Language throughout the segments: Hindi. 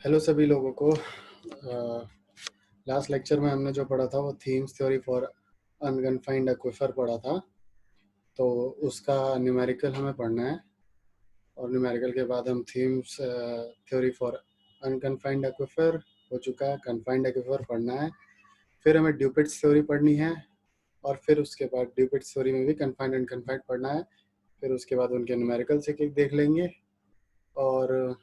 हेलो सभी लोगों को। लास्ट लेक्चर में हमने जो पढ़ा था वो themes theory for unconfined aquifer पढ़ा था। तो उसका न्यूमेरिकल हमें पढ़ना है और न्यूमेरिकल के बाद हम themes theory for unconfined aquifer हो चुका है, कन्फाइंड एक्विफर पढ़ना है। फिर हमें ड्यूपिट्स थ्योरी पढ़नी है और फिर उसके बाद ड्यूपिट्स थ्योरी में भी कन्फाइंड अनकन्फाइंड पढ़ना है। फिर उसके बाद उनके न्यूमेरिकल्स एक देख लेंगे और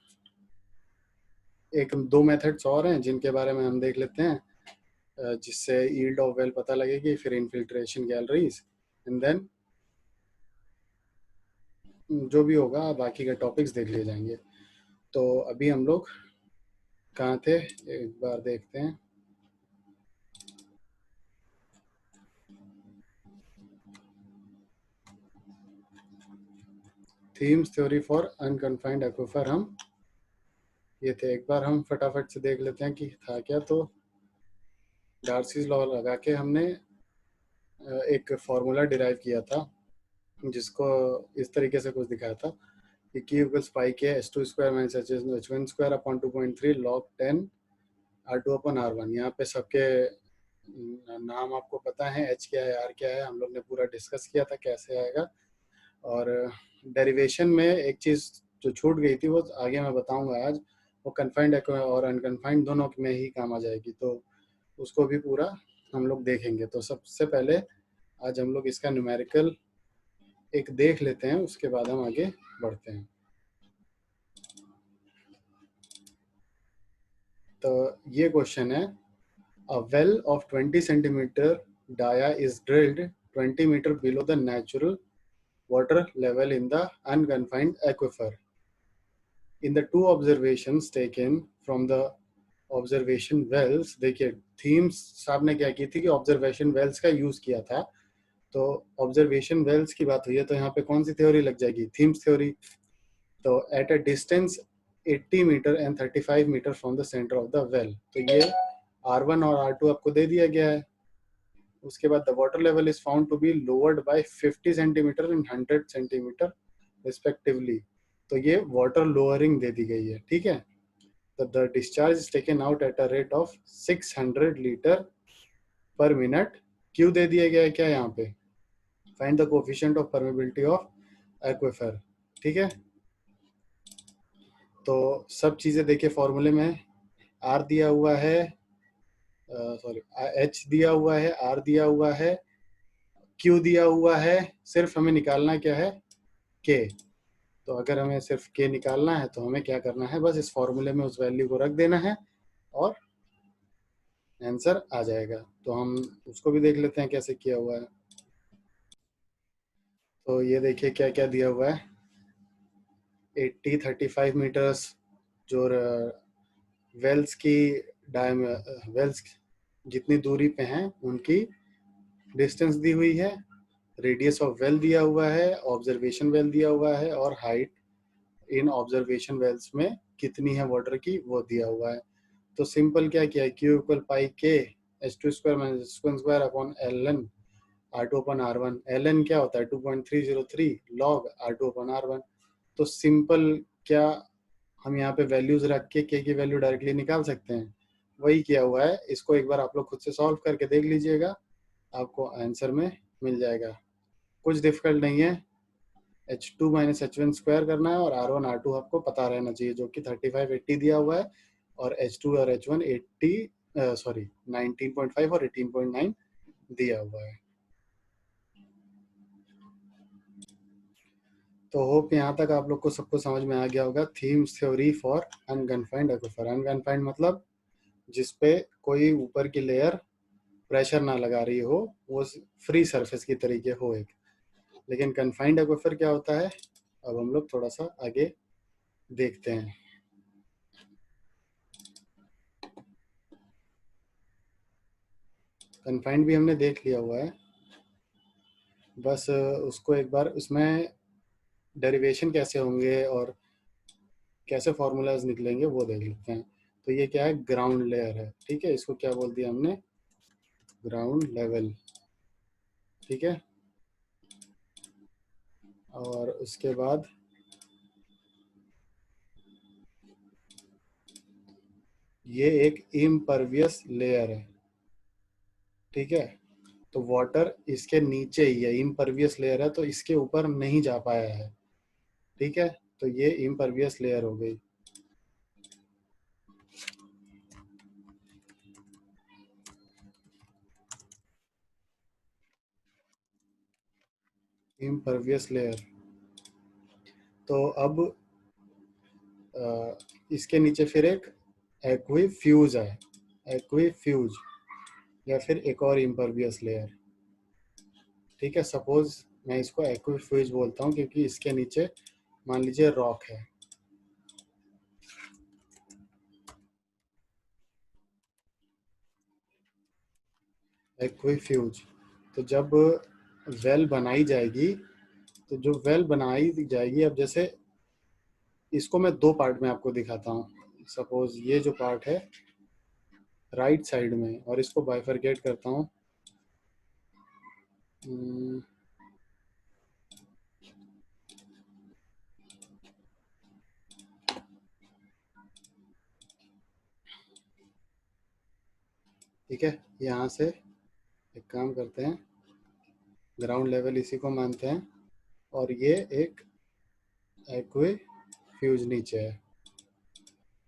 एक दो मेथड्स और हैं जिनके बारे में हम देख लेते हैं, जिससे यील्ड ऑफ वेल पता लगेगी, फिर इनफिल्ट्रेशन गैलरीज एंड देन जो भी होगा बाकी के टॉपिक्स देख लिए जाएंगे। तो अभी हम लोग कहाँ थे एक बार देखते हैं। Themes theory for unconfined aquifer हम ये थे। एक बार हम फटाफट से देख लेते हैं कि था क्या। तो डार्सीज लॉ लगा के हमने एक फॉर्मूला डिराइव किया था जिसको इस तरीके से कुछ दिखाया था कि Q इक्वल्स पाई के h2 square minus h1 square upon 2.3 log 10 R2 upon R1। यहाँ पे सबके नाम आपको पता है, H क्या है R क्या है, हम लोग ने पूरा डिस्कस किया था कैसे आएगा। और डेरिवेशन में एक चीज़ जो छूट गई थी वो आगे मैं बताऊंगा आज, वो कन्फाइंड और अनकन्फाइंड दोनों में ही काम आ जाएगी, तो उसको भी पूरा हम लोग देखेंगे। तो सबसे पहले आज हम लोग इसका न्यूमेरिकल एक देख लेते हैं, उसके बाद हम आगे बढ़ते हैं। तो ये क्वेश्चन है, a well of 20 centimeter dia is drilled 20 meter below the natural water level in the unconfined aquifer. In the two observations taken from the observation wells, देखिए थीम्स साहब ने क्या की थी कि ऑब्जर्वेशन वेल्स का यूज किया था। तो ऑब्जर्वेशन वेल्स की बात हुई है तो यहाँ पे कौन सी थ्योरी लग जाएगी, थीम्स थ्योरी। तो at a distance 80 metre and 35 metre from the centre of the well, तो ये R1 और R2 आपको दे दिया गया है। उसके बाद the water level is found to be lowered by 50 centimetre and 100 centimetre respectively. तो ये वाटर लोअरिंग दे दी गई है, ठीक है। तो the discharge is taken out at a rate of 600 litre पर मिनट। क्यों दे दिया गया है क्या यहाँ पे, find the coefficient of permeability of aquifer, ठीक है। तो सब चीजें देखिए फॉर्मूले में आर दिया हुआ है, सॉरी एच दिया हुआ है, आर दिया हुआ है, क्यू दिया हुआ है, सिर्फ हमें निकालना क्या है, के। तो अगर हमें सिर्फ के निकालना है तो हमें क्या करना है, बस इस फॉर्मूले में उस वैल्यू को रख देना है और आंसर आ जाएगा। तो हम उसको भी देख लेते हैं कैसे किया हुआ है। तो ये देखिए क्या क्या दिया हुआ है, 80 35 मीटर्स जो वेल्स की वेल्स जितनी दूरी पे हैं उनकी डिस्टेंस दी हुई है, रेडियस ऑफ वेल दिया हुआ है, ऑब्जर्वेशन वेल दिया हुआ है और हाइट इन ऑब्जर्वेशन वेल्स में कितनी है वाटर की वो दिया हुआ है। तो सिंपल क्या किया है, क्यू इक्वल पाई के h2 square minus h1 square upon ln R2 upon R1। ln क्या होता है 2.303 log R2 अपॉन R1। तो सिंपल क्या हम यहाँ पे वैल्यूज रख के के की वैल्यू डायरेक्टली निकाल सकते हैं, वही किया हुआ है। इसको एक बार आप लोग खुद से सॉल्व करके देख लीजिएगा, आपको आंसर में मिल जाएगा। कुछ डिफिकल्ट नहीं है, H2 माइनस H1 स्क्वायर करना है और R1 R2 आपको पता रहना चाहिए, जो कि 35 80 दिया हुआ है और H2 और H1 80 सॉरी 19.5 और 18.9 दिया हुआ है। तो होप यहाँ तक आप लोग को सबको समझ में आ गया होगा। Themes theory for unconfined aquifer, unconfined मतलब जिसपे कोई ऊपर की लेयर प्रेशर ना लगा रही हो, वो फ्री सरफेस की तरीके हो एक। लेकिन कन्फाइंड एक्विफर क्या होता है, अब हम लोग थोड़ा सा आगे देखते हैं। कन्फाइंड भी हमने देख लिया हुआ है, बस उसको एक बार उसमें डेरिवेशन कैसे होंगे और कैसे फॉर्मूलाज निकलेंगे वो देख लेते हैं। तो ये क्या है, ग्राउंड लेयर है, ठीक है। इसको क्या बोल दिया हमने, ग्राउंड लेवल, ठीक है। और उसके बाद ये एक इम्परवियस लेयर है, ठीक है। तो वाटर इसके नीचे ही है, इम्परवियस लेयर है, तो इसके ऊपर नहीं जा पाया है, ठीक है। तो ये इम्परवियस लेयर हो गई। Impervious layer. तो अब इसके नीचे फिर एक एक्वीफ्यूज है, एक्वीफ्यूज, या फिर एक और इम्परवियस लेयर, ठीक है। सपोज मैं इसको एक्वीफ्यूज बोलता हूँ क्योंकि इसके नीचे मान लीजिए रॉक है। एक्वीफ्यूज। तो जब वेल बनाई जाएगी, तो जो वेल बनाई जाएगी, अब जैसे इसको मैं दो पार्ट में आपको दिखाता हूँ। सपोज ये जो पार्ट है राइट साइड में, और इसको बाइफरकेट करता हूँ। ठीक है, यहाँ से एक काम करते हैं, ग्राउंड लेवल इसी को मानते हैं, और ये एक एक्वीफ्यूज नीचे है।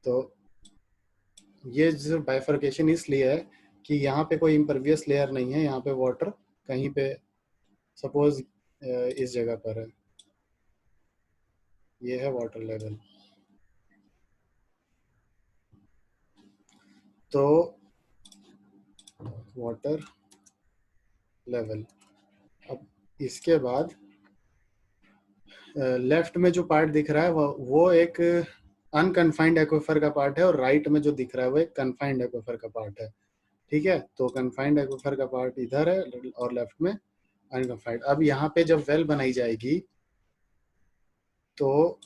तो ये जो बाइफरकेशन इसलिए है कि यहाँ पे कोई इम्परवियस लेयर नहीं है, यहाँ पे वाटर कहीं पे सपोज इस जगह पर है, ये है वाटर लेवल। तो वाटर लेवल, अब इसके बाद लेफ्ट में जो पार्ट दिख रहा है वो एक अनकन्फाइंड एक्वीफर का पार्ट है, और राइट में जो दिख रहा है वो एक कन्फाइंड एक्वीफर का पार्ट है, ठीक है। तो कन्फाइंड एक्वीफर का पार्ट इधर है और लेफ्ट में अनकन्फाइंड। अब यहाँ पे जब वेल बनाई जाएगी, तो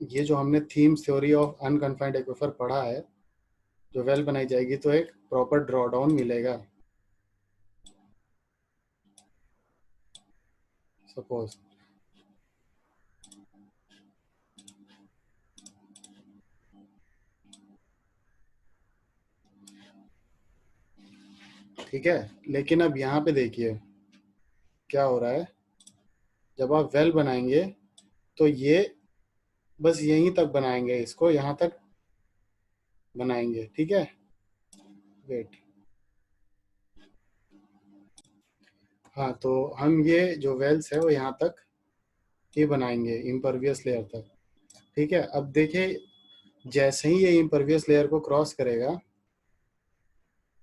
ये जो हमने theme theory of unconfined aquifer पढ़ा है, जो वेल बनाई जाएगी तो एक प्रॉपर ड्रॉ डाउन मिलेगा, सपोज। ठीक है, लेकिन अब यहाँ पे देखिए क्या हो रहा है। जब आप वेल बनाएंगे तो ये बस यहीं तक बनाएंगे, इसको यहाँ तक बनाएंगे, ठीक है। वेट, हाँ, तो हम ये जो वेल्स है वो यहाँ तक ही बनाएंगे, इम्परवियस लेयर तक, ठीक है। अब देखिए, जैसे ही ये इम्परवियस लेयर को क्रॉस करेगा,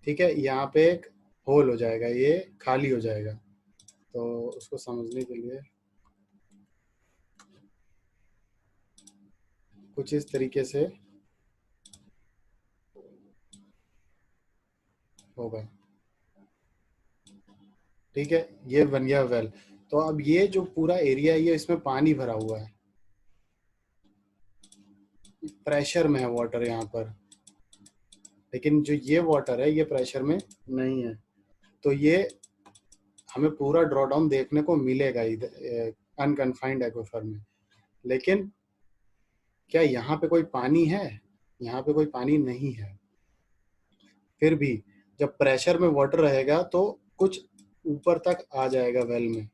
ठीक है, यहाँ पे एक होल हो जाएगा, ये खाली हो जाएगा। तो उसको समझने के लिए कुछ इस तरीके से होगा, ठीक है। ये बन गया वेल। तो अब ये जो पूरा एरिया है, ये इसमें पानी भरा हुआ है, प्रेशर में है वाटर यहाँ पर, लेकिन जो ये वाटर है ये प्रेशर में नहीं है। तो ये हमें पूरा ड्रॉ डाउन देखने को मिलेगा इधर अनकन्फाइंड एक्वीफर में। लेकिन क्या यहाँ पे कोई पानी है? यहाँ पे कोई पानी नहीं है। फिर भी जब प्रेशर में वाटर रहेगा तो कुछ ऊपर तक आ जाएगा वेल में।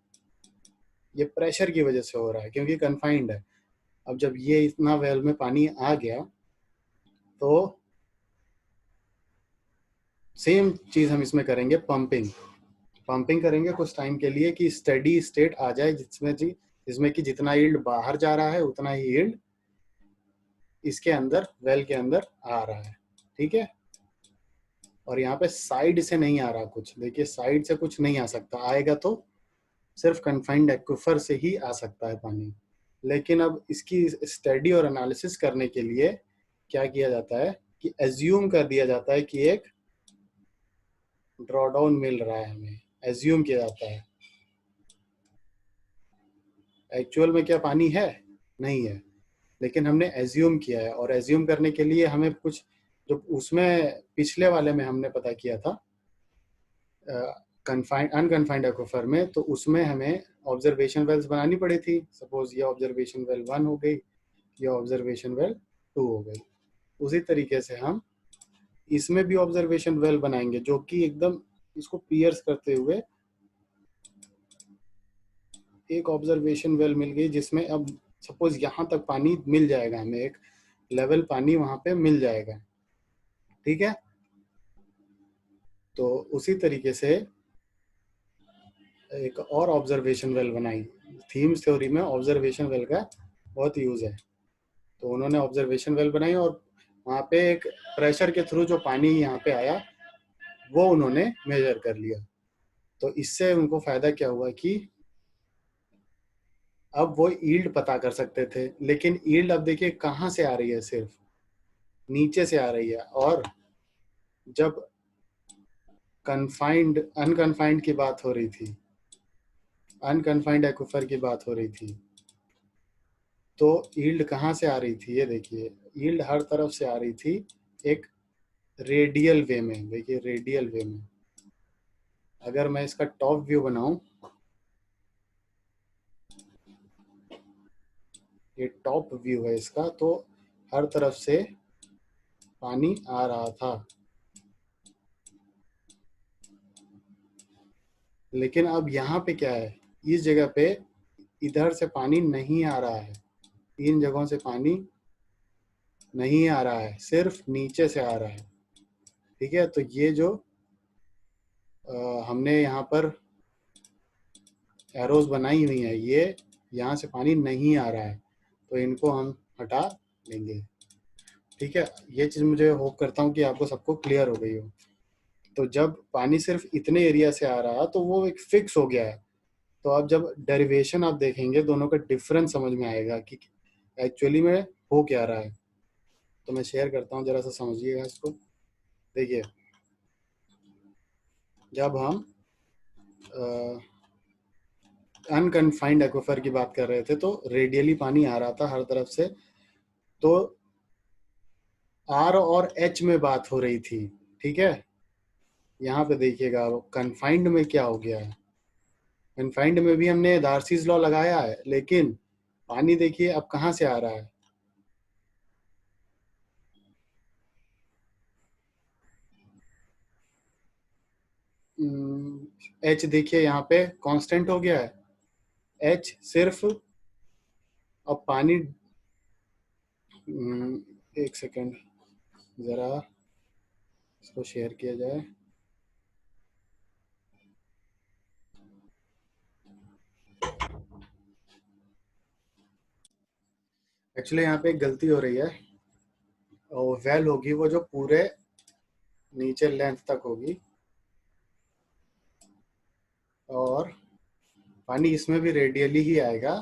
ये प्रेशर की वजह से हो रहा है क्योंकि कन्फाइंड है। अब जब ये इतना वेल में पानी आ गया, तो सेम चीज हम इसमें करेंगे, पंपिंग। पंपिंग करेंगे कुछ टाइम के लिए कि स्टेडी स्टेट आ जाए, जिसमें कि जितना यील्ड बाहर जा रहा है उतना ही यील्ड इसके अंदर, वेल के अंदर आ रहा है, ठीक है। और यहाँ पे साइड से नहीं आ रहा कुछ, देखिए साइड से कुछ नहीं आ सकता, आएगा तो सिर्फ कन्फाइंड एक्वीफर से ही आ सकता है पानी। लेकिन अब इसकी स्टडी और एनालिसिस करने के लिए क्या किया जाता है कि एज्यूम कर दिया जाता है कि एक ड्रॉडाउन मिल रहा है, हमें एज्यूम किया जाता है। एक्चुअल में क्या पानी है? नहीं है, लेकिन हमने एज्यूम किया है। और एज्यूम करने के लिए हमें कुछ, जो उसमें पिछले वाले में हमने पता किया था कन्फाइंड अनकन्फाइंड एक्वीफर में, तो उसमें हमें ऑब्जर्वेशन वेल्स बनानी पड़ी थी। सपोज ये ऑब्जर्वेशन वेल 1 हो गई, ये ऑब्जर्वेशन वेल 2 हो गई, उसी तरीके से हम इसमें भी ऑब्जर्वेशन वेल बनाएंगे, जो कि एकदम इसको पियर्स करते हुए एक ऑब्जर्वेशन वेल मिल गई, जिसमें अब सपोज यहाँ तक पानी मिल जाएगा, हमें एक लेवल पानी वहां पे मिल जाएगा। ठीक है, तो उसी तरीके से एक और ऑब्जर्वेशन वेल बनाई। थीम्स थ्योरी में ऑब्जर्वेशन वेल का बहुत यूज है। तो उन्होंने ऑब्जर्वेशन वेल बनाई और वहाँ पे एक प्रेशर के थ्रू जो पानी यहाँ पे आया वो उन्होंने मेजर कर लिया। तो इससे उनको फायदा क्या हुआ कि अब वो ईल्ड पता कर सकते थे, लेकिन ईल्ड अब देखिए कहाँ से आ रही है, सिर्फ नीचे से आ रही है। और जब कन्फाइंड अनकन्फाइंड की बात हो रही थी, अनकन्फाइंड एक्विफर की बात हो रही थी, तो ईल्ड कहाँ से आ रही थी, ये देखिए ईल्ड हर तरफ से आ रही थी एक रेडियल वे में। देखिए रेडियल वे में अगर मैं इसका टॉप व्यू बनाऊं, ये टॉप व्यू है इसका, तो हर तरफ से पानी आ रहा था। लेकिन अब यहाँ पे क्या है, इस जगह पे इधर से पानी नहीं आ रहा है, इन जगहों से पानी नहीं आ रहा है, सिर्फ नीचे से आ रहा है। ठीक है, तो ये जो हमने यहाँ पर एरोज बनाई हुई है, ये यहाँ से पानी नहीं आ रहा है, तो इनको हम हटा लेंगे। ठीक है, ये चीज़ मुझे होप करता हूँ कि आपको सबको क्लियर हो गई हो। तो जब पानी सिर्फ इतने एरिया से आ रहा तो वो एक फिक्स हो गया है। तो अब जब डेरिवेशन आप देखेंगे, दोनों का डिफरेंस समझ में आएगा कि एक्चुअली में हो क्या रहा है। तो मैं शेयर करता हूँ, जरा सा समझिएगा इसको। देखिए, जब हम अनकन्फाइंड एक्वाफर की बात कर रहे थे, तो रेडियली पानी आ रहा था हर तरफ से, तो आर और एच में बात हो रही थी। ठीक है, यहाँ पे देखिएगा कन्फाइंड में क्या हो गया है। कन्फाइंड में भी हमने डार्सीज लॉ लगाया है, लेकिन पानी देखिए अब कहाँ से आ रहा है। एच देखिए यहाँ पे कांस्टेंट हो गया है, एच सिर्फ अब पानी। एक सेकेंड, जरा इसको शेयर किया जाए। एक्चुअली यहाँ पे एक गलती हो रही है, और वेल होगी वो जो पूरे नीचे लेंथ तक होगी, और पानी इसमें भी रेडियली ही आएगा।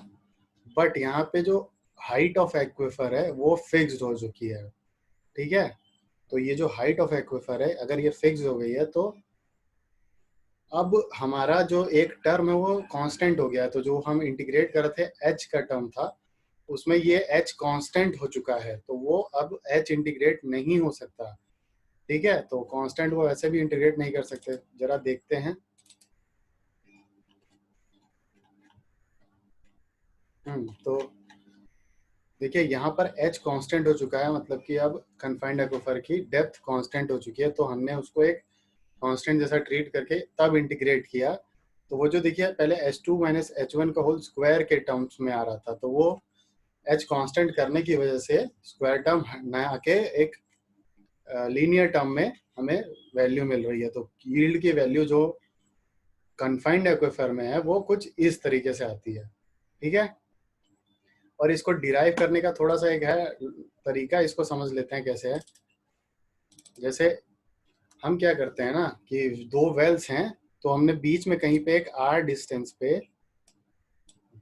बट यहाँ पे जो हाइट ऑफ एक्विफर है वो फिक्स्ड हो चुकी है। ठीक है, तो ये जो हाइट ऑफ एक्विफर है, अगर ये फिक्स हो गई है, तो अब हमारा जो एक टर्म है वो कांस्टेंट हो गया है। तो जो हम इंटीग्रेट कर रहे थे एच का टर्म था, उसमें ये एच कांस्टेंट हो चुका है, तो वो अब एच इंटीग्रेट नहीं हो सकता। ठीक है, तो कांस्टेंट वो ऐसे भी इंटीग्रेट नहीं कर सकते। जरा देखते हैं। तो देखिए यहाँ पर h कांस्टेंट हो चुका है, मतलब कि अब कन्फाइंड एक्वाफर की डेप्थ कांस्टेंट हो चुकी है, तो हमने उसको एक कांस्टेंट जैसा ट्रीट करके तब इंटीग्रेट किया। तो वो जो देखिए पहले h2 माइनस h1 का होल स्क्वायर के टर्म्स में आ रहा था, तो वो h कांस्टेंट करने की वजह से स्क्वायर टर्म न आके एक लीनियर टर्म में हमें वैल्यू मिल रही है। तो यील्ड की वैल्यू जो कन्फाइंड एक्वाफर में है वो कुछ इस तरीके से आती है। ठीक है, और इसको डिराइव करने का थोड़ा सा एक है तरीका, इसको समझ लेते हैं कैसे है। जैसे हम क्या करते हैं ना कि दो वेल्स हैं, तो हमने बीच में कहीं पे एक आर डिस्टेंस पे,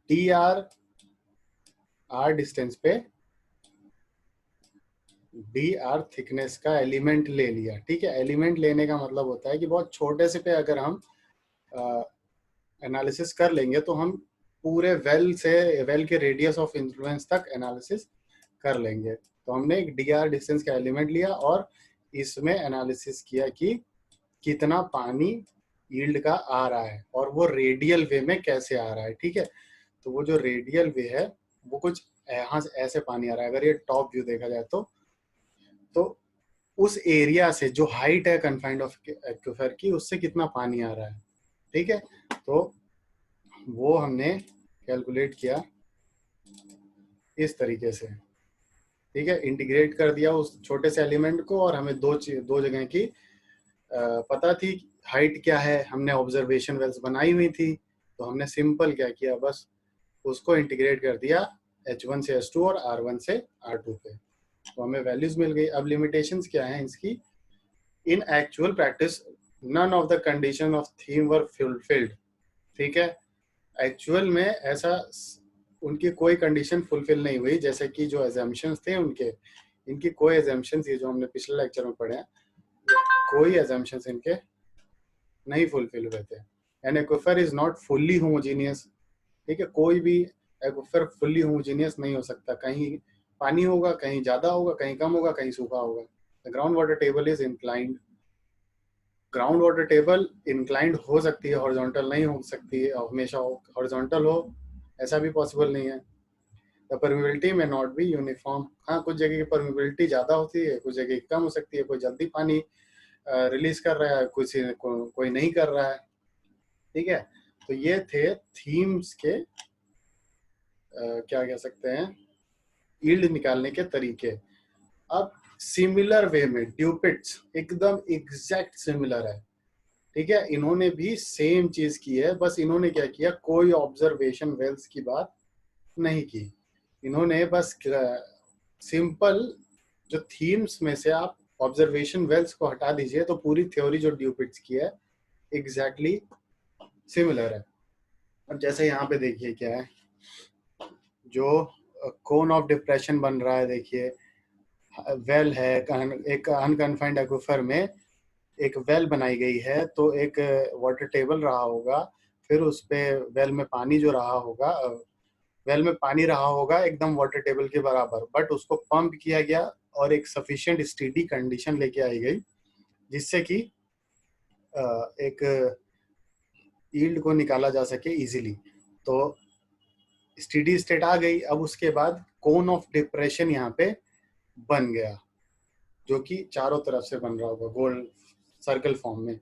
डी आर आर डिस्टेंस पे डी आर थिकनेस का एलिमेंट ले लिया। ठीक है, एलिमेंट लेने का मतलब होता है कि बहुत छोटे से पे अगर हम एनालिसिस कर लेंगे, तो हम पूरे वेल के रेडियस ऑफ इन्फ्लुएंस तक एनालिसिस कर लेंगे। तो हमने एक डी आर डिस्टेंस का एलिमेंट लिया और इसमें एनालिसिस किया कि कितना पानी यील्ड का आ रहा है और वो रेडियल वे में कैसे आ रहा है। ठीक है, तो वो जो रेडियल वे है वो कुछ यहाँ से ऐसे पानी आ रहा है। अगर ये टॉप व्यू देखा जाए, तो तो उस एरिया से जो हाइट है कन्फाइंड ऑफ एक्विफर की, उससे कितना पानी आ रहा है, ठीक है। तो वो हमने कैलकुलेट किया इस तरीके से, ठीक है। इंटीग्रेट कर दिया उस छोटे से एलिमेंट को, और हमें दो जगह की पता थी हाइट क्या है, हमने ऑब्जर्वेशन वेल्स बनाई हुई थी, तो हमने सिंपल क्या किया, बस उसको इंटीग्रेट कर दिया H1 से H2 और R1 से R2 पे, तो हमें वैल्यूज मिल गई। अब लिमिटेशंस क्या हैं इसकी, in actual practice none of the condition of Thiem were fulfilled, ठीक है। एक्चुअल में ऐसा उनकी कोई कंडीशन फुलफिल नहीं हुई, जैसे कि जो एजम्पशंस थे उनके, इनकी कोई एजम्पशंस, ये जो हमने पिछले लेक्चर में पढ़े हैं, कोई एजम्पशंस इनके नहीं फुलफिल हुए थे। An aquifer is not fully homogeneous, ठीक है। कोई भी एक्विफर फुल्ली होमोजीनियस नहीं हो सकता, कहीं पानी होगा, कहीं ज्यादा होगा, कहीं कम होगा, कहीं सूखा होगा। The ground water table is inclined, ground water table inclined हो सकती है, हॉरिजॉन्टल नहीं हो सकती है, हमेशा हॉरिजॉन्टल हो ऐसा भी पॉसिबल नहीं है। द परमिबिलिटी में नॉट बी यूनिफॉर्म, हाँ कुछ जगह की परमिबिलिटी ज़्यादा होती है, कुछ जगह कम हो सकती है, कोई जल्दी पानी रिलीज कर रहा है, कोई नहीं कर रहा है, ठीक है। तो ये थे थीम्स के क्या कह सकते हैं, यील्ड निकालने के तरीके। अब सिमिलर वे में ड्यूपिट्स एकदम एग्जैक्ट सिमिलर है, ठीक है। इन्होंने भी सेम चीज की है, बस इन्होंने क्या किया, कोई ऑब्जर्वेशन वेल्स की बात नहीं की। इन्होंने बस सिंपल जो थीम्स में से आप ऑब्जर्वेशन वेल्स को हटा दीजिए, तो पूरी थ्योरी जो ड्यूपिट्स की है एग्जैक्टली सिमिलर है। अब जैसे यहाँ पे देखिए क्या है, जो कोन ऑफ डिप्रेशन बन रहा है, देखिए वेल है, एक अनकन्फाइंड एक्विफर में एक वेल बनाई गई है, तो एक वाटर टेबल रहा होगा, फिर उस पे वेल में पानी जो रहा होगा, वेल में पानी रहा होगा एकदम वाटर टेबल के बराबर, बट उसको पंप किया गया और एक सफिशिएंट स्टेडी कंडीशन लेके आई गई, जिससे कि एक यील्ड को निकाला जा सके इजीली। तो स्टेडी स्टेट आ गई। अब उसके बाद कोन ऑफ डिप्रेशन यहाँ पे बन गया, जो कि चारों तरफ से बन रहा होगा गोल सर्कल फॉर्म में।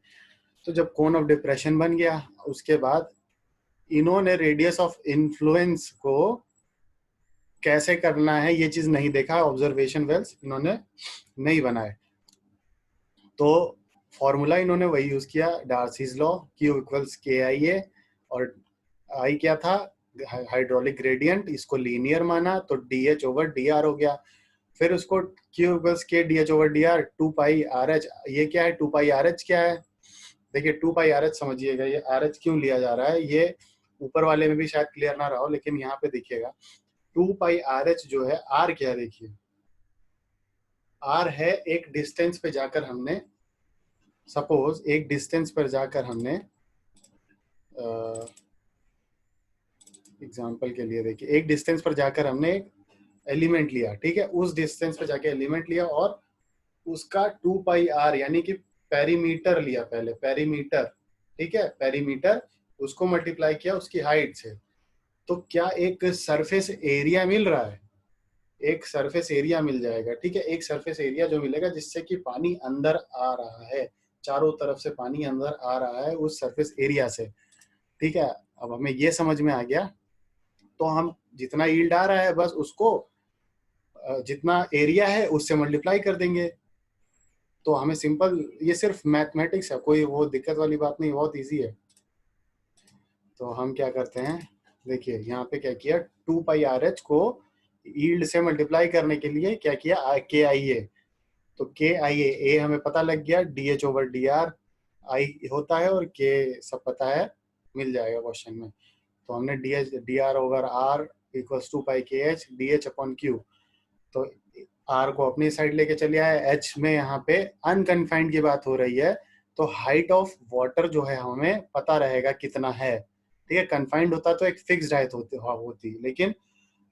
तो जब कोन ऑफ डिप्रेशन बन गया, उसके बाद इन्होंने रेडियस ऑफ इन्फ्लुएंस को कैसे करना है ये चीज नहीं देखा, ऑब्जर्वेशन वेल्स इन्होंने नहीं बनाए, तो फॉर्मूला इन्होंने वही यूज किया, Darcy's law, Q equals KIA, और आई क्या था, हाइड्रोलिक ग्रेडियंट, इसको लीनियर माना तो DH ओवर DR हो गया। फिर उसको Q equals K DH over DR, 2 पाई RH, ये क्या है 2 पाई RH क्या है, देखिए 2 पाई RH समझिएगा, ये RH क्यों लिया जा रहा है, ये ऊपर वाले में भी शायद क्लियर ना रहा हो, लेकिन यहाँ पे देखिएगा 2 पाई RH जो है, R क्या है, देखिए R है एक डिस्टेंस पे जाकर हमने, सपोज एक डिस्टेंस पर जाकर हमने एग्जांपल के लिए देखिए, एक डिस्टेंस पर जाकर हमने एक एलिमेंट लिया, ठीक है, उस डिस्टेंस पर जाके एलिमेंट लिया और उसका 2 पाई R यानी कि पेरीमीटर लिया, पहले पेरीमीटर, ठीक है, पेरीमीटर, उसको मल्टीप्लाई किया उसकी हाइट से, तो क्या एक सरफेस एरिया मिल रहा है, एक सरफेस एरिया मिल जाएगा, ठीक है, एक सरफेस एरिया जो मिलेगा जिससे कि पानी अंदर आ रहा है, चारों तरफ से पानी अंदर आ रहा है उस सरफेस एरिया से, ठीक है। अब हमें ये समझ में आ गया, तो हम जितना यील्ड आ रहा है बस उसको जितना एरिया है उससे मल्टीप्लाई कर देंगे, तो हमें सिंपल, ये सिर्फ मैथमेटिक्स है, कोई वो दिक्कत वाली बात नहीं, बहुत इजी है। तो हम क्या करते हैं, देखिए यहाँ पे क्या किया, 2 पाई RH को यील्ड से मल्टीप्लाई करने के लिए क्या किया, KIA, तो KIA A हमें पता लग गया, DH ओवर DR I होता है, और K सब पता है, मिल जाएगा क्वेश्चन में। तो हमने DR ओवर R इक्वल्स 2 पाई KH DH अपॉन Q, तो R को अपनी साइड लेके चले आए, H में यहाँ पे अनकन्फाइंड की बात हो रही है, तो हाइट ऑफ वाटर जो है हमें पता रहेगा कितना है, ठीक है। कन्फाइंड होता तो एक फिक्स्ड हाइट होती, लेकिन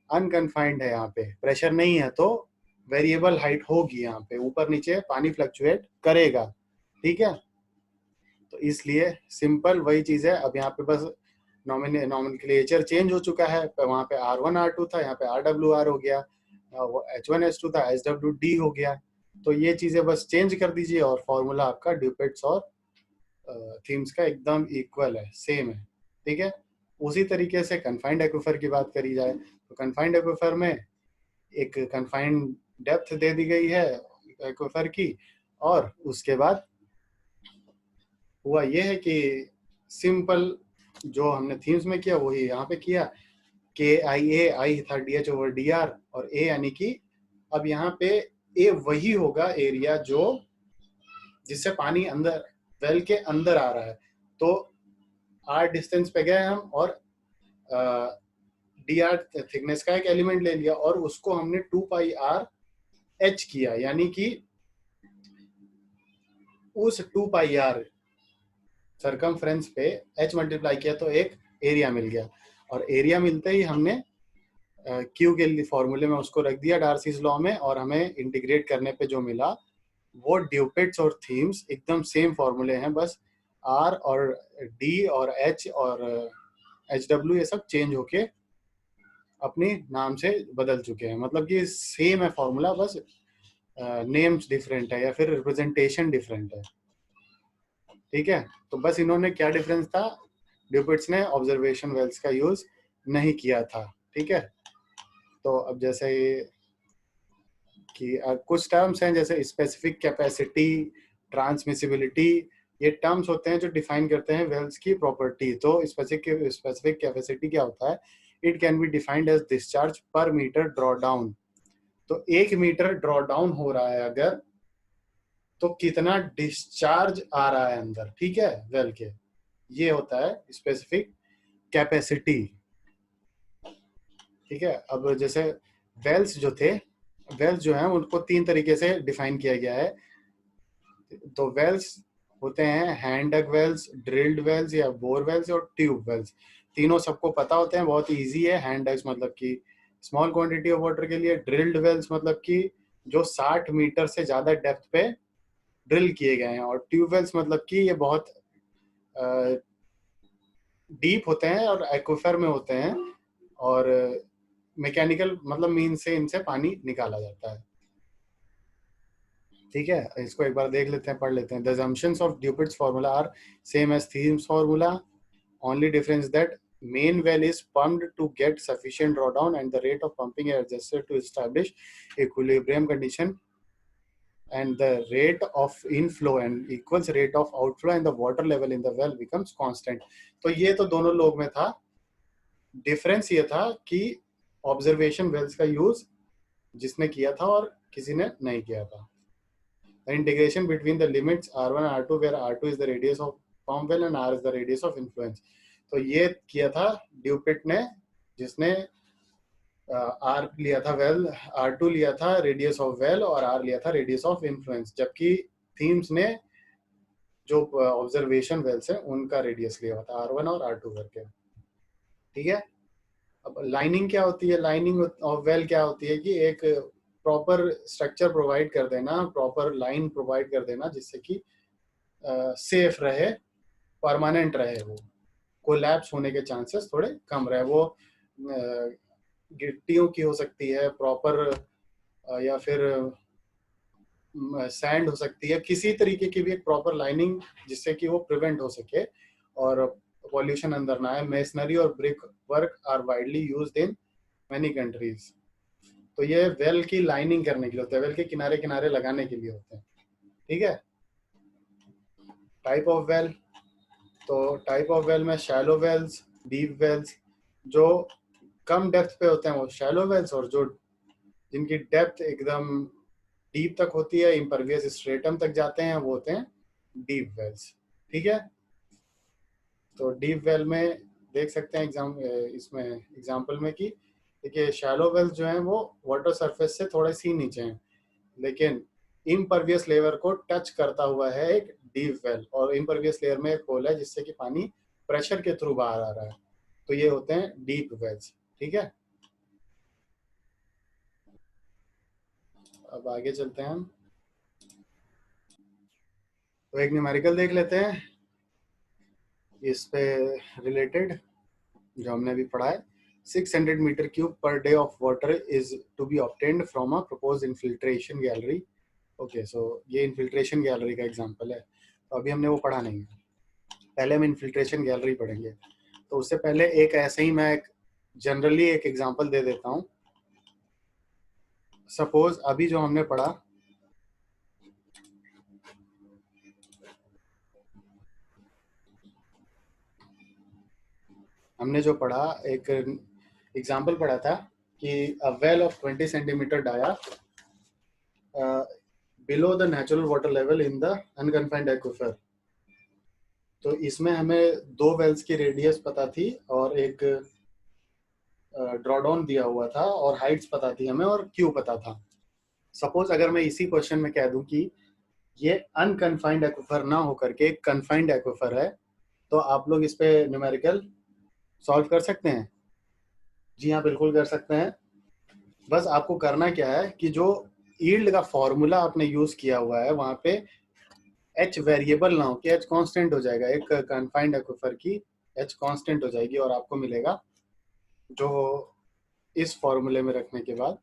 अनकन्फाइंड है, यहाँ पे प्रेशर नहीं है, तो वेरिएबल हाइट होगी, यहाँ पे ऊपर नीचे पानी फ्लक्चुएट करेगा, ठीक है। तो इसलिए सिंपल वही चीज है, अब यहाँ पे बस नॉमेनक्लेचर चेंज हो चुका है, वहाँ पे R1 R2 था, यहाँ पे RWR हो गया, वो H1 H2 था, SWD हो गया, तो ये चीजें बस चेंज कर दीजिए और फॉर्मूला आपका ड्यूपेट्स और थीम्स का एकदम इक्वल है, सेम है। ठीक है। उसी तरीके से कन्फाइंड एक्विफर की बात करी जाए तो कन्फाइंड एक्विफर में एक कन्फाइंड डेप्थ दे दी गई है एक्विफर की, और उसके बाद हुआ ये है कि सिंपल जो हमने थीम्स में किया वही यहाँ पे किया। के आई ए, आई था D H over D R, और ए यानी कि अब यहाँ पे ए वही होगा एरिया जो जिससे पानी अंदर वेल के अंदर आ रहा है। तो आर डिस्टेंस पे गए हम और डी आर थिकनेस का एक एलिमेंट ले लिया और उसको हमने 2πr/h किया, यानी कि उस 2πr सरकमफ्रेंस पे h मल्टीप्लाई किया तो एक एरिया मिल गया, और एरिया मिलते ही हमने क्यू के फॉर्मूले में उसको रख दिया डार्सीज लॉ में, और हमें इंटीग्रेट करने पे जो मिला वो ड्यूपेट्स और थीम्स एकदम सेम फॉर्मूले हैं, बस आर और डी और एच और एच डब्ल्यू ये सब चेंज होके अपनी नाम से बदल चुके हैं। मतलब कि सेम है फॉर्मूला, बस नेम्स डिफरेंट है या फिर रिप्रेजेंटेशन डिफरेंट है। ठीक है। तो बस इन्होंने क्या डिफरेंस था, ड्यूपेट्स ने ऑब्जर्वेशन वेल्स का यूज नहीं किया था। ठीक है। तो अब जैसे कि कुछ टर्म्स हैं जैसे स्पेसिफिक कैपेसिटी, ट्रांसमिसिबिलिटी, ये टर्म्स होते हैं जो डिफाइन करते हैं वेल्स की प्रॉपर्टी। तो स्पेसिफिक कैपेसिटी क्या होता है, it can be defined as discharge per metre drawdown. तो 1 मीटर ड्रॉ डाउन हो रहा है अगर, तो कितना डिस्चार्ज आ रहा है अंदर, ठीक है, वेल के, ये होता है स्पेसिफिक कैपेसिटी। ठीक है। अब जैसे वेल्स जो थे, वेल्स जो हैं उनको 3 तरीके से डिफाइन किया गया है। तो वेल्स होते हैं हैंड डग वेल्स, ड्रिल्ड वेल्स या बोर वेल्स और ट्यूब वेल्स। तीनों सबको पता होते हैं, बहुत इजी है। हैंड डग्स मतलब कि स्मॉल क्वांटिटी ऑफ वाटर के लिए, ड्रिल्ड वेल्स मतलब कि जो 60 मीटर से ज्यादा डेप्थ पे ड्रिल किए गए हैं, और ट्यूब वेल्स मतलब कि ये बहुत डीप होते हैं और एक्विफर में होते हैं, और मैकेनिकल मतलब मीन से इनसे पानी निकाला जाता है। ठीक है। इसको एक बार देख लेते हैं, पढ़ लेते हैं। The assumptions of Dupit's formula are same as Thiem's formula, only difference that main well is pumped to get sufficient drawdown and the rate of pumping is adjusted to establish equilibrium condition, and the rate of inflow and equals rate of outflow and the water level in the well becomes constant। तो ये तो दोनों लोग में था। डिफरेंस ये था कि ऑब्जर्वेशन वेल्स का यूज जिसने किया था और किसी ने नहीं किया था। The integration between the limits R1 and R2 where R2 is the radius of pump well and R is the radius of influence। तो ये किया था ड्यूपिट ने, जिसने R लिया था वेल, R2 लिया था रेडियस ऑफ वेल और R लिया था रेडियस ऑफ इन्फ्लुएंस, जबकि थीम्स ने जो ऑब्जर्वेशन वेल्स है उनका रेडियस लिया था R1 और R2 करके। ठीक है। अब लाइनिंग क्या होती है, लाइनिंग ऑफ वेल क्या होती है कि एक प्रॉपर स्ट्रक्चर प्रोवाइड कर देना, प्रॉपर लाइन प्रोवाइड कर देना, जिससे कि सेफ रहे, परमानेंट रहे, वो कोलैप्स होने के चांसेस थोड़े कम रहे। वो गिट्टियों की हो सकती है प्रॉपर, या फिर सैंड हो सकती है, किसी तरीके की भी एक प्रॉपर लाइनिंग जिससे कि वो प्रिवेंट हो सके और पॉल्यूशन अंदर ना आए। मेसनरी और brick work are widely used in many countries. तो ये वेल की लाइनिंग करने के लिए होता है, वेल के किनारे किनारे लगाने के लिए होते हैं। ठीक है। टाइप ऑफ वेल, तो टाइप ऑफ वेल में शैलो वेल्स, डीप वेल्स, जो कम डेप्थ पे होते हैं वो शैलो वेल्स, और जो जिनकी डेप्थ एकदम डीप तक होती है, इम्परवियस स्ट्रेटम तक जाते हैं, वो होते हैं डीप वेल्स। ठीक है। तो डीप वेल में देख सकते हैं इसमें एग्जाम्पल में कि देखिए शैलो वेल्स जो हैं वो वाटर सरफेस से थोड़े सी नीचे हैं, लेकिन इम्परवियस लेयर को टच करता हुआ है एक डीप वेल, और इम्परवियस लेयर में एक होल है जिससे कि पानी प्रेशर के थ्रू बाहर आ रहा है। तो ये होते हैं डीप वेल्स। ठीक है। अब आगे चलते हैं हम, तो एक न्यूमेरिकल देख लेते हैं इस पे रिलेटेड जो हमने अभी पढ़ा है। 600 metre cube per day of water is to be obtained from a proposed infiltration gallery okay, so ये इन्फिल्ट्रेशन गैलरी का एग्जांपल है। तो अभी हमने वो पढ़ा नहीं है, पहले हम इन्फिल्ट्रेशन गैलरी पढ़ेंगे। तो उससे पहले एक ऐसे ही मैं जनरली एक एग्जांपल दे देता हूँ। सपोज अभी जो हमने पढ़ा, हमने जो पढ़ा एक एग्जांपल पढ़ा था कि a well of 20 centimetre dia below the natural water level in the unconfined aquifer. तो इसमें हमें दो वेल्स की रेडियस पता थी और एक ड्रॉडाउन दिया हुआ था और हाइट्स पता थी हमें और क्यू पता था। सपोज अगर मैं इसी क्वेश्चन में कह दूं कि ये अनकन्फाइंड एक्विफर ना होकर के एक कन्फाइंड एक्विफर है, तो आप लोग इस पे न्यूमेरिकल सॉल्व कर सकते हैं। जी हाँ, बिल्कुल कर सकते हैं। बस आपको करना क्या है कि जो यील्ड का फॉर्मूला आपने यूज किया हुआ है वहां पे एच वेरिएबल ना हो कि एच कांस्टेंट हो जाएगा, एक कन्फाइंड एक्विफर की एच कांस्टेंट हो जाएगी और आपको मिलेगा जो इस फॉर्मूले में रखने के बाद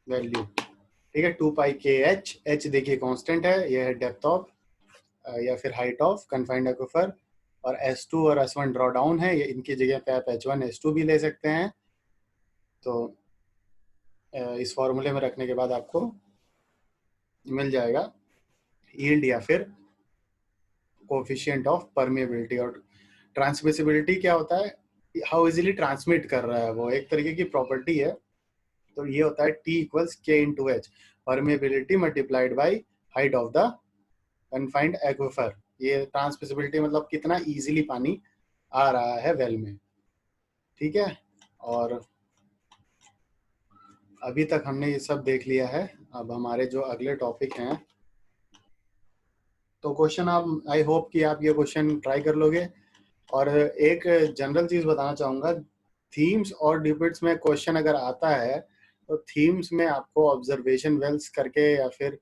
वैल्यू, ठीक है, 2 पाई के एच देखिए कांस्टेंट है, यह है डेप्थ ऑफ या फिर हाइट ऑफ कन्फाइंड एक्विफर, और S2 और S1 ड्रॉ डाउन है, ये इनकी जगह पे आप H1 S2 भी ले सकते हैं। तो इस फॉर्मूले में रखने के बाद आपको मिल जाएगा यील्ड या फिर कोफिशिएंट ऑफ परमेबिलिटी। और ट्रांसमिसिबिलिटी क्या होता है, हाउ इजीली ट्रांसमिट कर रहा है, वो एक तरीके की प्रॉपर्टी है। तो ये होता है T इक्वल्स के into H, permeability multiplied by height of the confined aquifer. ये ट्रांसमिसिबिलिटी मतलब कितना इजीली पानी आ रहा है वेल में, ठीक है। और अभी तक हमने ये सब देख लिया है। अब हमारे जो अगले टॉपिक हैं, तो क्वेश्चन आप, आई होप कि आप ये क्वेश्चन ट्राई कर लोगे। और एक जनरल चीज बताना चाहूंगा, थीम्स और डिबेट्स में क्वेश्चन अगर आता है तो थीम्स में आपको ऑब्जर्वेशन वेल्स करके या फिर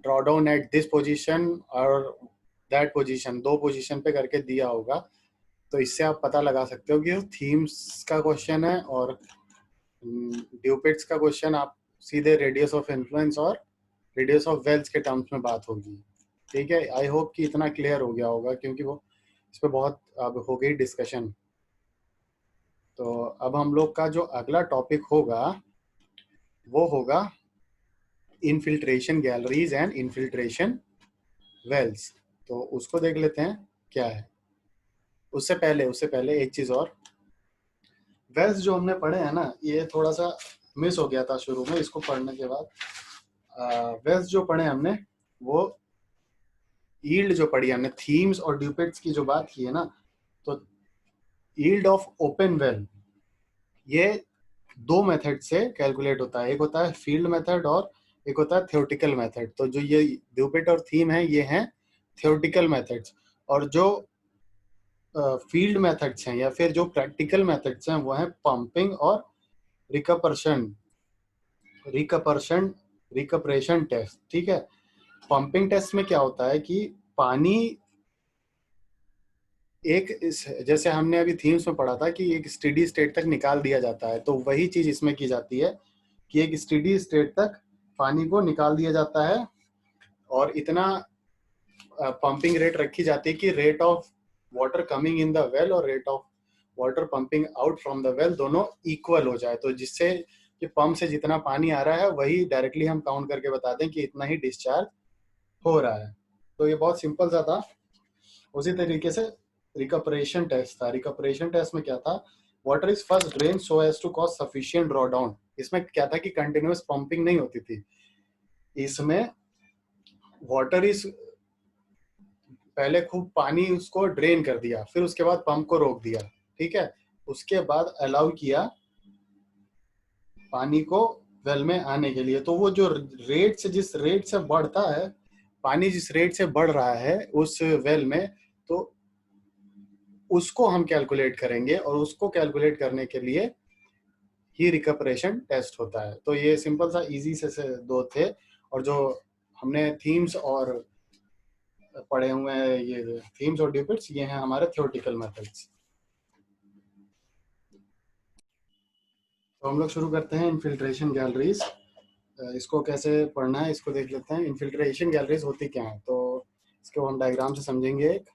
draw down at this position और दैट पोजीशन, दो पोजीशन पे करके दिया होगा। तो इससे आप पता लगा सकते हो कि थीम्स का क्वेश्चन है और ड्यूपिट्स का क्वेश्चन आप सीधे रेडियस ऑफ इन्फ्लुएंस और रेडियस ऑफ वेल्स के टर्म्स में बात होगी। ठीक है, आई होप कि इतना क्लियर हो गया होगा, क्योंकि वो इस पर बहुत अब हो गई डिस्कशन। तो अब हम लोग का जो अगला टॉपिक होगा वो होगा infiltration galleries and infiltration wells. तो उसको देख लेते हैं क्या है। उससे पहले एक चीज और, वेल्स जो हमने पढ़े हैं ना, ये थोड़ा सा मिस हो गया था शुरू में, इसको पढ़ने के बाद वेल्स जो पढ़े हमने वो यील्ड जो पढ़ी हमने, थीम्स और ड्यूपेट्स की जो बात की है ना, तो यील्ड ऑफ ओपन वेल ये दो मेथड से कैलकुलेट होता है। एक होता है फील्ड मेथड और एक होता है थ्योरेटिकल मेथड। तो जो ये ड्यूपेट और थीम है ये हैं थ्योरेटिकल मेथड्स, और जो फील्ड मेथड्स हैं या फिर जो प्रैक्टिकल मेथड्स हैं वो हैं पंपिंग और रिकपर्शन रिकपर्शन रिकपरेशन टेस्ट। ठीक है, पंपिंग टेस्ट में क्या होता है कि पानी जैसे हमने अभी थीम्स में पढ़ा था कि एक स्टेडी स्टेट तक निकाल दिया जाता है, तो वही चीज इसमें की जाती है कि एक स्टेडी स्टेट तक पानी को निकाल दिया जाता है और इतना पंपिंग रेट रखी जाती है कि rate of water coming in the well और rate of water pumping out from the well दोनों इक्वल हो जाए। तो जिससे कि पंप से जितना पानी आ रहा है वही डायरेक्टली हम काउंट करके बता दें कि इतना ही डिस्चार्ज हो रहा है। तो ये बहुत सिंपल सा था। उसी तरीके से रिकपरेशन टेस्ट था। रिकपरेशन टेस्ट में क्या था, water is first drain so as to cause sufficient drawdown. इसमें क्या था कि कंटिन्यूअस पंपिंग नहीं होती थी, इसमें वाटर इज पहले खूब पानी उसको ड्रेन कर दिया, फिर उसके बाद पंप को रोक दिया, ठीक है, उसके बाद अलाउ किया पानी को वेल में आने के लिए। तो वो जो रेट से, जिस रेट से बढ़ता है पानी, जिस रेट से बढ़ रहा है उस वेल में, तो उसको हम कैलकुलेट करेंगे और उसको कैलकुलेट करने के लिए ही रिकपरेशन टेस्ट होता है। तो ये सिंपल सा इजी से दो थे। और जो हमने थीम्स और पढ़े हुए हैं, ये थीम्स और डिपिट्स, ये हैं हमारे थ्योरेटिकल मेथड्स। तो हम लोग शुरू करते हैं इन्फिल्ट्रेशन गैलरीज। इसको कैसे पढ़ना है इसको देख लेते हैं। इन्फिल्ट्रेशन गैलरीज होती क्या है, तो इसको हम डायग्राम से समझेंगे एक।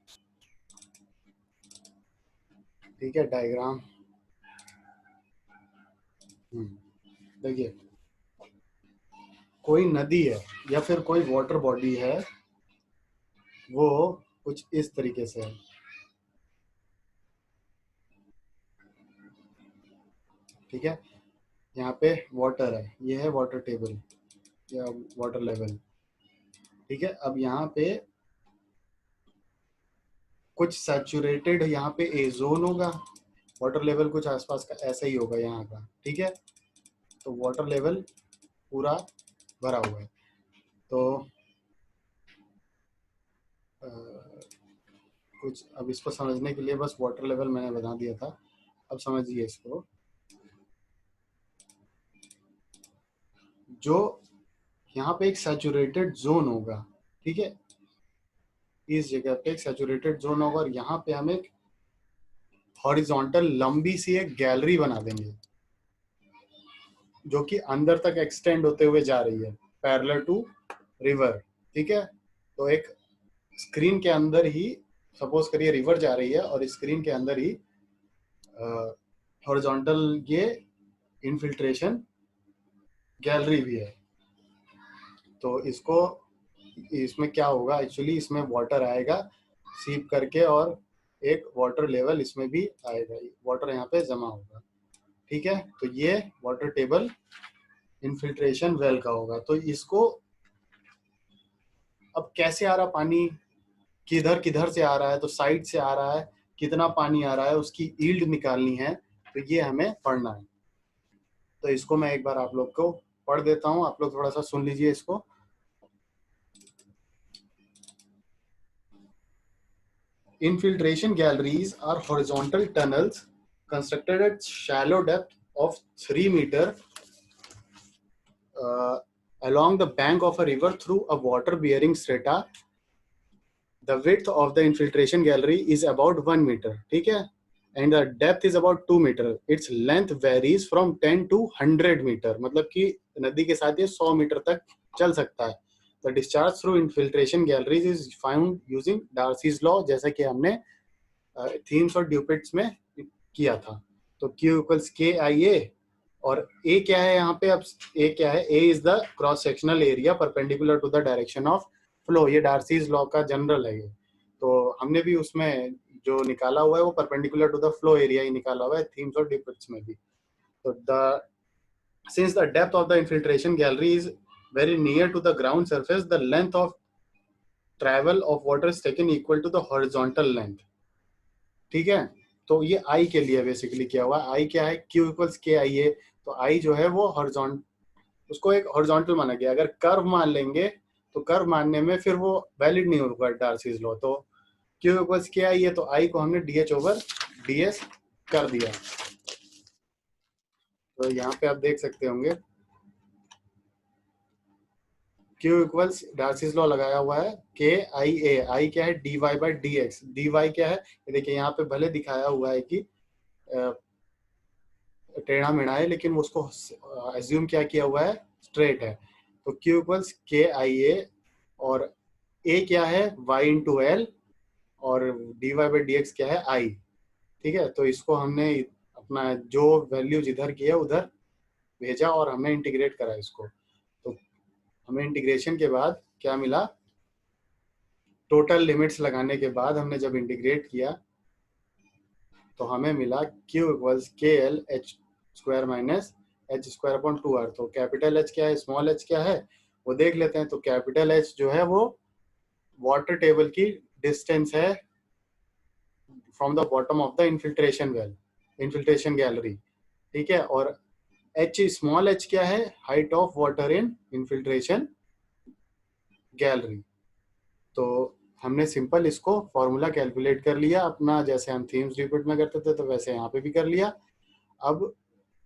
ठीक है, डायग्राम। देखिए, कोई नदी है या फिर कोई वाटर बॉडी है, वो कुछ इस तरीके से है। ठीक है, यहाँ पे वाटर है, ये है वाटर टेबल या वाटर लेवल। ठीक है, अब यहाँ पे कुछ सैचुरेटेड, यहाँ पे ए जोन होगा, वाटर लेवल कुछ आसपास का ऐसा ही होगा यहाँ का। ठीक है, तो वाटर लेवल पूरा भरा हुआ है। तो अ, कुछ अब इसको समझने के लिए बस वाटर लेवल मैंने बता दिया था, अब समझिए इसको। जो यहाँ पे एक सैचुरेटेड जोन होगा, ठीक है, इस जगह पे एक सैचुरेटेड जोन होगा और यहाँ पे हम एक हॉरिजॉन्टल लंबी सी एक गैलरी बना देंगे जो कि अंदर तक एक्सटेंड होते हुए जा रही है, पैरेलल टू रिवर। ठीक है, तो एक स्क्रीन के अंदर ही, सपोज करिए रिवर जा रही है और स्क्रीन के अंदर ही हॉरिजॉन्टल ये इनफिल्ट्रेशन गैलरी भी है। तो इसको, इसमें क्या होगा एक्चुअली, इसमें वाटर आएगा सीप करके और एक वाटर लेवल इसमें भी आएगा, वाटर यहाँ पे जमा होगा। ठीक है, तो ये वाटर टेबल इनफिल्ट्रेशन वेल का होगा। तो इसको अब कैसे आ रहा पानी, किधर किधर से आ रहा है, तो साइड से आ रहा है, कितना पानी आ रहा है, उसकी यील्ड निकालनी है, तो ये हमें पढ़ना है। तो इसको मैं एक बार आप लोग को पढ़ देता हूँ, आप लोग थोड़ा सा सुन लीजिए इसको। Infiltration galleries are horizontal tunnels constructed at shallow depth of 3 meter along the bank of a river through a water-bearing strata. The width of the infiltration gallery is about 1 meter. ठीक है, and the depth is about 2 meter. Its length varies from 10 to 100 meter. मतलब कि नदी के साथ ये 100 मीटर तक चल सकता है। The discharge through infiltration galleries is found using Darcy's law, जैसा कि हमने थीम्स और ड्यूपिट्स में किया था। तो Q इक्वल्स के आई ए, और A क्या है यहाँ पे, अब A क्या है, A is the cross sectional area perpendicular to the direction of flow. ये डार्सीज लॉ का जनरल है ये, तो हमने भी उसमें जो निकाला हुआ है वो perpendicular to the flow area ही निकाला हुआ है थीम्स और ड्यूपिट्स में भी। तो the since the depth of the infiltration gallery is very near to the ground surface, the length of travel of water is taken equal to the horizontal length. ठीक है, तो ये आई के लिए बेसिकली क्या हुआ, आई क्या है, Q इक्वल्स के आई ए। तो आई जो है वो हॉरिजॉन्टल, उसको एक हॉरिजॉन्टल माना गया। अगर कर्व मान लेंगे तो कर्व मानने में फिर वो वैलिड नहीं होगा डार्सीज लॉ। तो Q इक्वल्स के आई ए, तो आई को हमने DH ओवर DS कर दिया। तो यहाँ पे आप देख सकते होंगे Q इक्वल्स डार्सीज लॉ लगाया हुआ है के आई ए, आई क्या है, dy by D x. dy क्या है, देखिए यहाँ पे भले दिखाया हुआ है कि टेढ़ा मेढ़ा है, लेकिन उसको एज्यूम क्या किया हुआ है, स्ट्रेट है। तो Q इक्वल्स के आई ए, और A क्या है, y इंटू एल, और dy बाई डी एक्स क्या है, I। ठीक है, तो इसको हमने अपना जो वैल्यूज इधर की है उधर भेजा और हमने इंटीग्रेट करा इसको। तो हमें इंटीग्रेशन के बाद क्या मिला, टोटल लिमिट्स लगाने के बाद हमने जब इंटीग्रेट किया तो हमें मिला Q इक्वल्स के L H square minus H square upon 2r। तो कैपिटल H क्या है, स्मॉल h क्या है, वो देख लेते हैं। तो कैपिटल H जो है वो वाटर टेबल की डिस्टेंस है from the bottom of the infiltration well, infiltration gallery. ठीक है, और H स्मॉल h क्या है, height of water in infiltration gallery. तो हमने सिंपल इसको फॉर्मूला कैलकुलेट कर लिया अपना, जैसे हम थीम्स रिपीट में करते थे तो वैसे यहाँ पे भी कर लिया। अब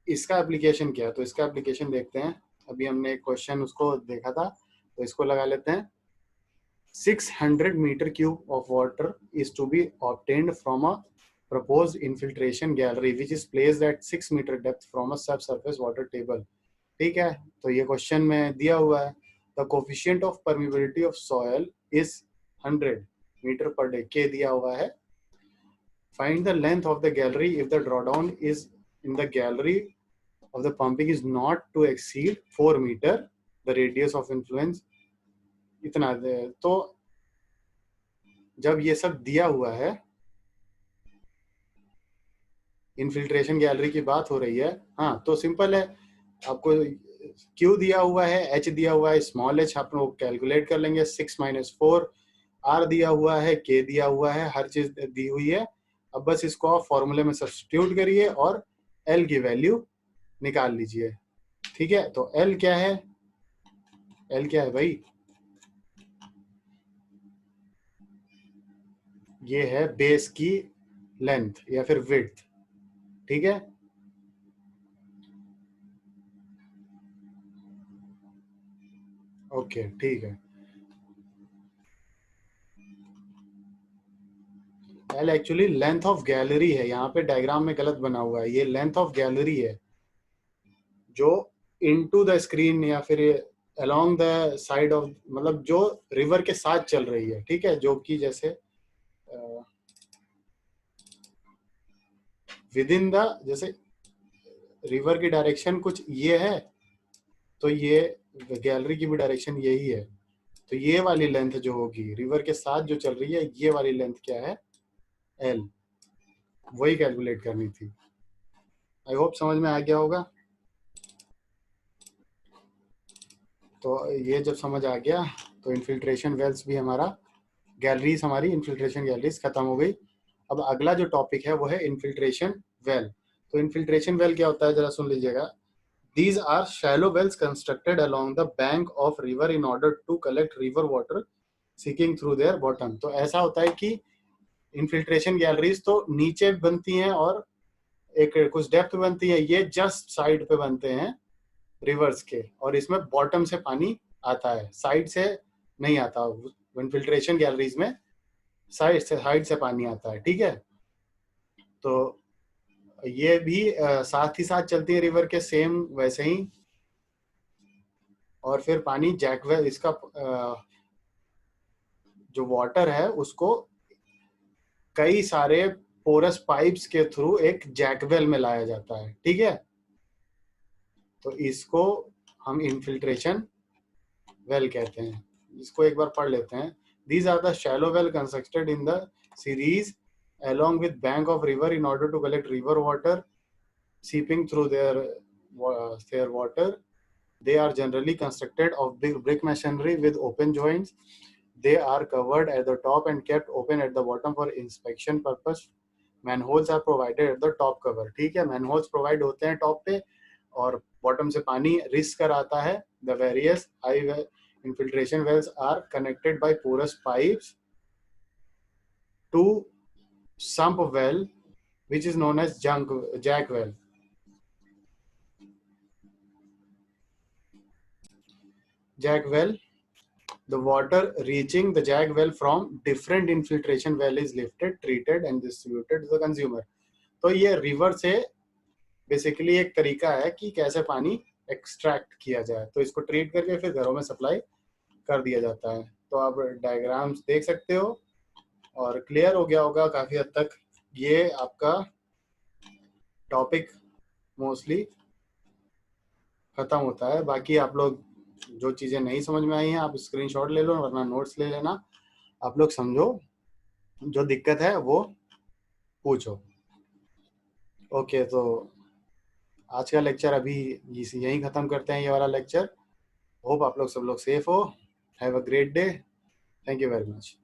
इसका एप्लीकेशन क्या है, तो इसका एप्लीकेशन देखते हैं। अभी हमने एक क्वेश्चन उसको देखा था, तो इसको लगा लेते हैं। 600 meter cube of water is to be obtained from a proposed infiltration gallery which is placed at 6 meter depth from a subsurface water table. ठीक है, तो ये क्वेश्चन में दिया हुआ है the coefficient of permeability of soil is 100 metre per day, के दिया हुआ है. Find the length of the gallery if the drawdown is in the gallery of the pumping is not to exceed 4 meter, the radius of influence इतना दे. तो जब ये सब दिया हुआ है, इन्फिल्ट्रेशन गैलरी की बात हो रही है, हाँ तो सिंपल है, आपको Q दिया हुआ है, H दिया हुआ है, स्मॉल h आप लोग कैलकुलेट कर लेंगे, 6 - 4, R दिया हुआ है, K दिया हुआ है, हर चीज दी हुई है. अब बस इसको आप फॉर्मूले में सब्स्टिट्यूट करिए और L की वैल्यू निकाल लीजिए. ठीक है, तो L क्या है, L क्या है भाई, ये है बेस की लेंथ या फिर विड्थ. ठीक है, ओके ठीक है. L actually length of gallery है, यहाँ पे डायग्राम में गलत बना हुआ है, ये लेंथ ऑफ गैलरी है जो इनटू द स्क्रीन या फिर अलोंग द साइड ऑफ, मतलब जो रिवर के साथ चल रही है. ठीक है, जो कि जैसे विद इन द, जैसे रिवर की डायरेक्शन कुछ ये है, तो ये गैलरी की भी डायरेक्शन यही है, तो ये वाली लेंथ जो होगी रिवर के साथ जो चल रही है, ये वाली लेंथ क्या है, L, वही कैलकुलेट करनी थी. आई होप समझ में आ गया होगा. तो ये जब समझ आ गया तो इन्फिल्ट्रेशन वेल्स भी हमारा, गैलरीज हमारी इन्फिल्ट्रेशन गैलरीज खत्म हो गई. अब अगला जो टॉपिक है वो है इन्फिल्ट्रेशन वेल. तो इन्फिल्ट्रेशन वेल क्या होता है, जरा सुन लीजिएगा. These are shallow wells constructed along the bank of river in order to collect river water seeking through their bottom. तो ऐसा होता है कि इन्फिल्ट्रेशन गैलरीज तो नीचे बनती हैं और एक कुछ डेप्थ बनती है, ये जस्ट साइड पे बनते हैं रिवर्स के, और इसमें बॉटम से पानी आता है, साइड से नहीं आता. इन्फिल्ट्रेशन गैलरीज में साइड से पानी आता है. ठीक है, तो ये भी साथ ही साथ चलती है रिवर के, सेम वैसे ही. और फिर पानी जैकवेल, इसका जो वाटर है उसको कई सारे पोरस पाइप्स के थ्रू एक जैकवेल में लाया जाता है. ठीक है, तो इसको हम इन्फिल्ट्रेशन वेल कहते हैं. इसको एक बार पढ़ लेते हैं. These are the shallow well constructed in the series along with bank of river in order to collect river water seeping through their water. They are generally constructed of big brick masonry with open joints. They are covered at the top and kept open at the bottom for inspection purpose. Manholes are provided at the top cover. ठीक है, manholes provide होते हैं टॉप पे और बॉटम से पानी रिस कर आता है. The various high infiltration wells are connected by porous pipes to sump well which is known as jack well. Jack well, the water reaching the jack well from different infiltration well is lifted, treated and distributed to the consumer. तो ये रिवर से बेसिकली एक तरीका है कि कैसे पानी एक्सट्रैक्ट किया जाए, तो इसको ट्रीट करके फिर घरों में सप्लाई कर दिया जाता है. तो आप डायग्राम्स देख सकते हो और क्लियर हो गया होगा काफी हद तक. ये आपका टॉपिक मोस्टली खत्म होता है. बाकी आप लोग जो चीजें नहीं समझ में आई हैं आप स्क्रीनशॉट ले लो, वरना नोट्स ले लेना. आप लोग समझो, जो दिक्कत है वो पूछो. ओके, तो आज का लेक्चर अभी यहीं खत्म करते हैं, ये वाला लेक्चर. होप आप लोग सब लोग सेफ हो. Have a great day. Thank you very much.